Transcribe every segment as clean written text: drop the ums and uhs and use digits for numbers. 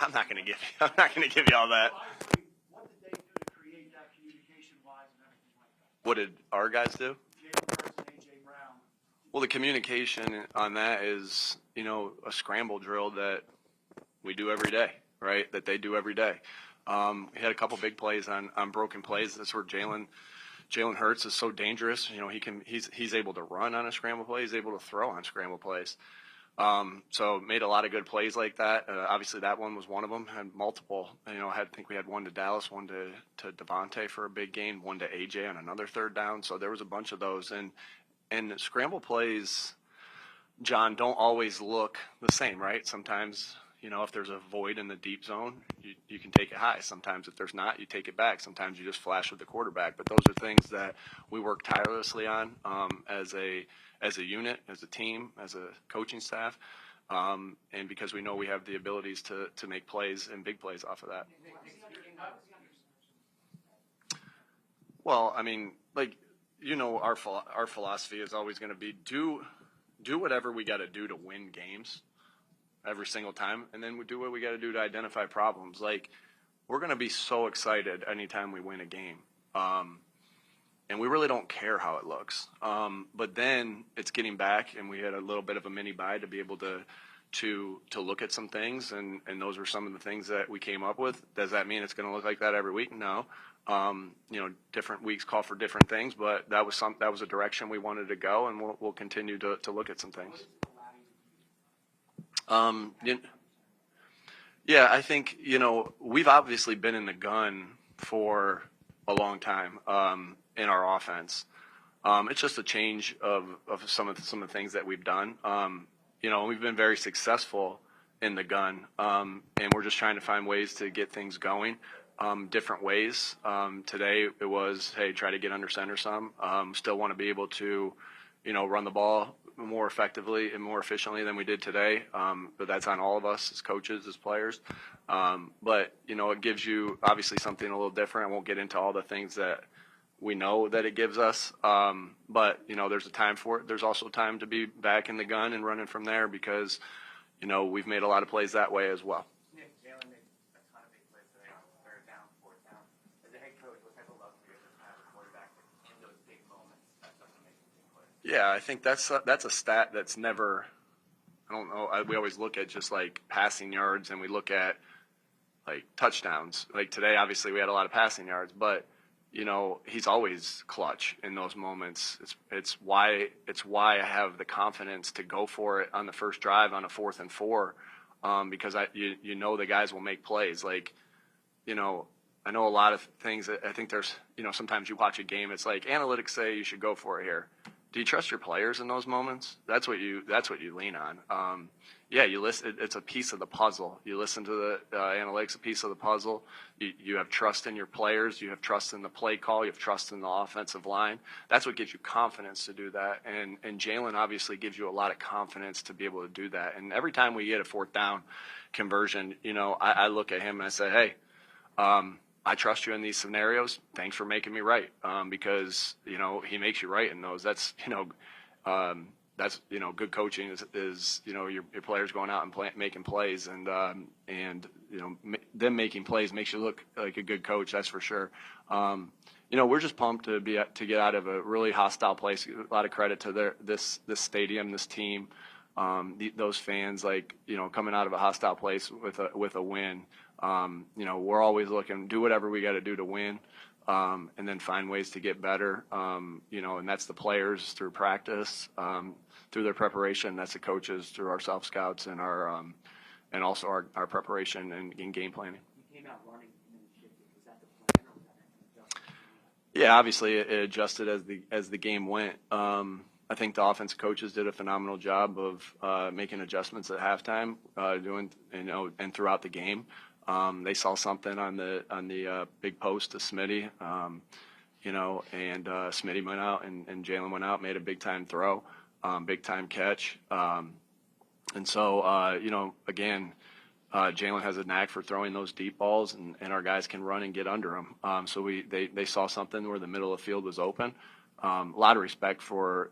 I'm not going to give you all that. What did they do to create that communication-wise and everything like that? What did our guys do? Jalen Hurts and A.J. Brown. Well, the communication on that is, a scramble drill that we do every day, right? That they do every day. We had a couple big plays on broken plays. That's where Jalen Hurts is so dangerous. He's able to run on a scramble play. He's able to throw on scramble plays. So made a lot of good plays like that. Obviously, that one was one of them. Had multiple. I think we had one to Dallas, one to DeVonta for a big gain, one to AJ on another third down. So there was a bunch of those. And scramble plays, John, don't always look the same, right? Sometimes, if there's a void in the deep zone, you can take it high. Sometimes if there's not, you take it back. Sometimes you just flash with the quarterback. But those are things that we work tirelessly on as a unit, as a team, as a coaching staff, and because we know we have the abilities to make plays and big plays off of that. Well, our philosophy is always going to be do whatever we got to do to win games every single time, and then we do what we got to do to identify problems. Like, we're going to be so excited anytime we win a game. And we really don't care how it looks. But then it's getting back, and we had a little bit of a mini bye to be able to look at some things, and those were some of the things that we came up with. Does that mean it's going to look like that every week? No. Different weeks call for different things, but that was a direction we wanted to go, and we'll continue to look at some things. Yeah, I think we've obviously been in the gun for a long time in our offense. It's just a change of some of the things that we've done. We've been very successful in the gun, and we're just trying to find ways to get things going, different ways. Today it was, hey, try to get under center some. Still want to be able to, run the ball more effectively and more efficiently than we did today. But that's on all of us as coaches, as players. But it gives you obviously something a little different. I won't get into all the things that we know that it gives us. But there's a time for it. There's also time to be back in the gun and running from there because, we've made a lot of plays that way as well. Jalen made a ton of big plays today on third down, fourth down. As a head coach, what type of love do you have a quarterback in those big moments? That's something makes big plays. Yeah, I think that's a stat that's never. I don't know. We always look at just like passing yards, and we look at like touchdowns. Like today, obviously, we had a lot of passing yards, but he's always clutch in those moments. It's why I have the confidence to go for it on the first drive on a 4th and 4, because the guys will make plays. Like, I know a lot of things. I think there's sometimes you watch a game, it's like analytics say you should go for it here. Do you trust your players in those moments? That's what you lean on. Yeah, you listen. It's a piece of the puzzle. You listen to the analytics, a piece of the puzzle. You have trust in your players. You have trust in the play call. You have trust in the offensive line. That's what gives you confidence to do that. And Jalen obviously gives you a lot of confidence to be able to do that. And every time we get a 4th down conversion, I look at him and I say, hey, I trust you in these scenarios. Thanks for making me right, because he makes you right in those. That's good coaching is your players going out and making plays, and them making plays makes you look like a good coach. That's for sure. We're just pumped to get out of a really hostile place. A lot of credit to this stadium, this team, those fans. Coming out of a hostile place with a win. We're always looking, do whatever we got to do to win, and then find ways to get better. And that's the players through practice, through their preparation. That's the coaches through our self scouts and our, and also our preparation and in game planning. You came out running and then shifted. Was that the plan, or was that an adjustment? Yeah, obviously it adjusted as the game went. I think the offensive coaches did a phenomenal job of making adjustments at halftime, and throughout the game. They saw something on the big post to Smitty, and Smitty went out and Jalen went out, made a big time throw, big time catch. And so, again, Jalen has a knack for throwing those deep balls, and our guys can run and get under them. So they saw something where the middle of the field was open. A lot of respect for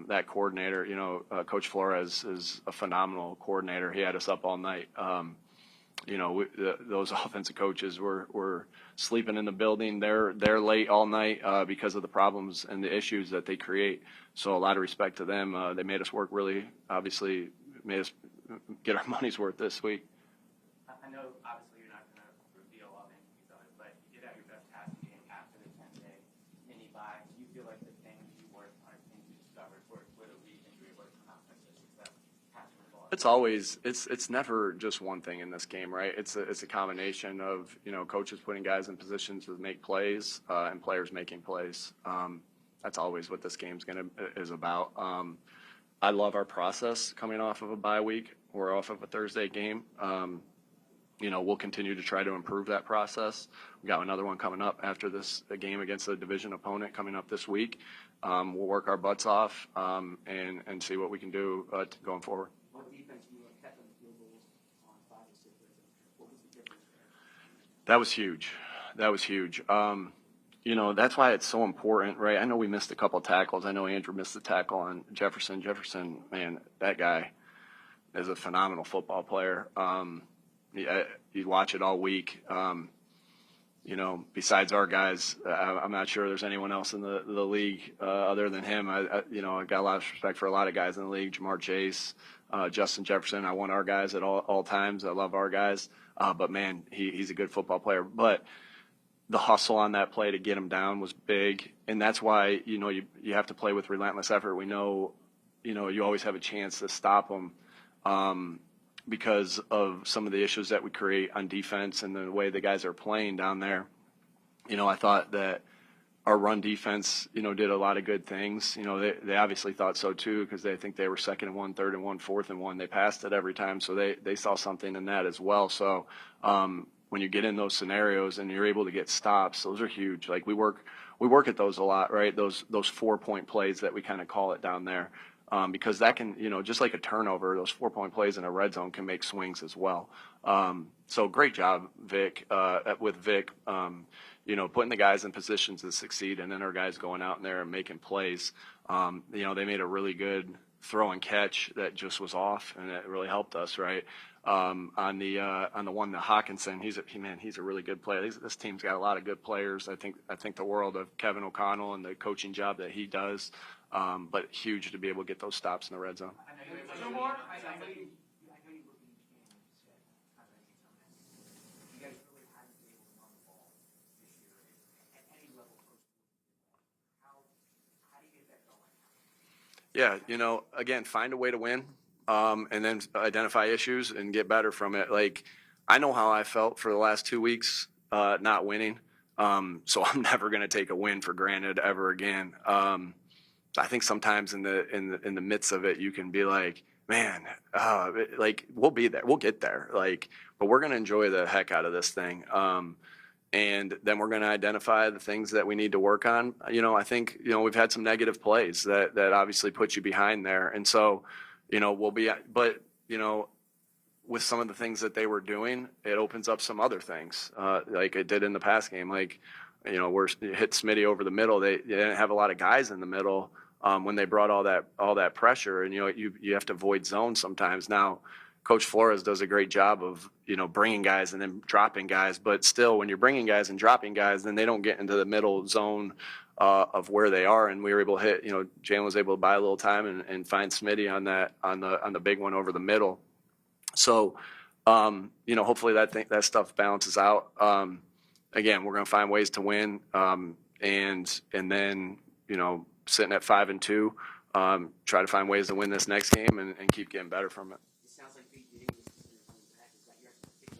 that coordinator. Coach Flores is a phenomenal coordinator. He had us up all night. those offensive coaches were sleeping in the building. They're late all night because of the problems and the issues that they create. So a lot of respect to them. They made us work really, obviously, made us get our money's worth this week. I know, obviously, you're not going to reveal all the injuries of it, but you did have your best passing game after the 10-day mini bye. Do you feel like the things you worked on, things you discovered, were the reason you were able to come out with such success passing the ball? It's always it's never just one thing in this game, right? It's a combination of coaches putting guys in positions to make plays and players making plays. That's always what this game's is about. I love our process coming off of a bye week or off of a Thursday game. We'll continue to try to improve that process. We got another one coming up after this game against a division opponent coming up this week. We'll work our butts off and see what we can do going forward. What defense you kept on the field goals on 5 and 6? What was the difference there? That was huge. That's why it's so important, right? I know we missed a couple tackles. I know Andrew missed the tackle on Jefferson. Jefferson, man, that guy is a phenomenal football player. You watch it all week. Besides our guys, I'm not sure there's anyone else in the league other than him. I got a lot of respect for a lot of guys in the league. Jamar Chase, Justin Jefferson. I want our guys at all times. I love our guys. But man, he's a good football player. But the hustle on that play to get him down was big, and that's why you have to play with relentless effort. We know, you always have a chance to stop them because of some of the issues that we create on defense and the way the guys are playing down there. I thought that our run defense, did a lot of good things. They obviously thought so too because they think they were 2nd and 1, 3rd and 1, 4th and 1. They passed it every time, so they saw something in that as well. So when you get in those scenarios and you're able to get stops, those are huge. Like we work at those a lot, right? Those 4-point plays that we kind of call it down there, because that can, just like a turnover, those 4-point plays in a red zone can make swings as well. So great job, Vic, with Vic, putting the guys in positions to succeed, and then our guys going out in there and making plays. They made a really good throw and catch that just was off, and it really helped us, right? On the one to Hawkinson, he's a really good player. This team's got a lot of good players. I think the world of Kevin O'Connell and the coaching job that he does, but huge to be able to get those stops in the red zone. I know you look at each game and said, you guys really haven't been able to run the ball this year at any level close to it. How do you get that going? Yeah, again, find a way to win. And then identify issues and get better from it. Like, I know how I felt for the last 2 weeks not winning, so I'm never going to take a win for granted ever again. I think sometimes in the midst of it, you can be like, man, we'll be there, we'll get there. But we're going to enjoy the heck out of this thing. And then we're going to identify the things that we need to work on. I think we've had some negative plays that obviously put you behind there, and so. We'll be, but, with some of the things that they were doing, it opens up some other things, like it did in the past game. Like, we're hit Smitty over the middle. They didn't have a lot of guys in the middle when they brought all that pressure, and, you have to avoid zones sometimes. Now, Coach Flores does a great job of, bringing guys and then dropping guys, but still, when you're bringing guys and dropping guys, then they don't get into the middle zone of where they are, and we were able to hit. Jalen was able to buy a little time and find Smitty on the big one over the middle. So, hopefully that stuff balances out. Again, we're going to find ways to win, and then sitting at 5-2, try to find ways to win this next game and keep getting better from it. It sounds like the English is coming back. Is that your expectation?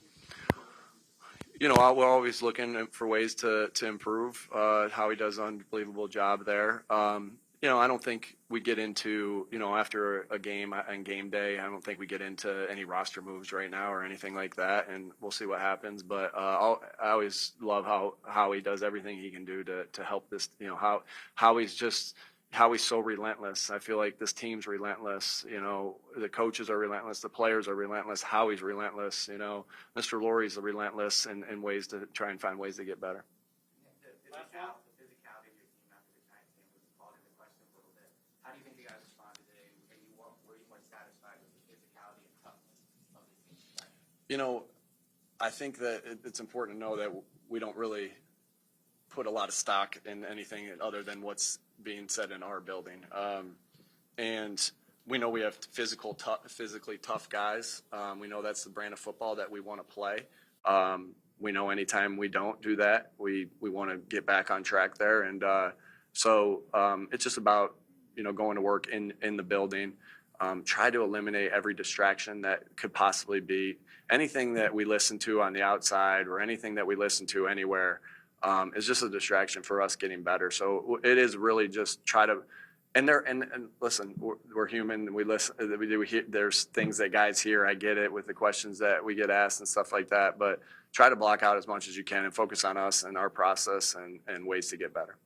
We're always looking for ways to improve. Howie does an unbelievable job there. I don't think we get into, after a game and game day, I don't think we get into any roster moves right now or anything like that, and we'll see what happens. But I always love how he does everything he can do to help this, how he's so relentless. I feel like this team's relentless. The coaches are relentless. The players are relentless. Howie's relentless. Mr. Lurie's relentless in ways to try and find ways to get better. The physicality of your team after the Giants game was called into question a little bit. How do you think you guys responded today? Were you more satisfied with the physicality and toughness of the team? I think that it's important to know that we don't really put a lot of stock in anything other than what's being said in our building. And we know we have physically tough guys. We know that's the brand of football that we want to play. We know anytime we don't do that, we want to get back on track there. And so it's just about, going to work in the building. Try to eliminate every distraction that could possibly be anything that we listen to on the outside or anything that we listen to anywhere is just a distraction for us getting better. So it is really just try to, and listen, we're human. We listen. There's things that guys hear. I get it with the questions that we get asked and stuff like that. But try to block out as much as you can and focus on us and our process and ways to get better.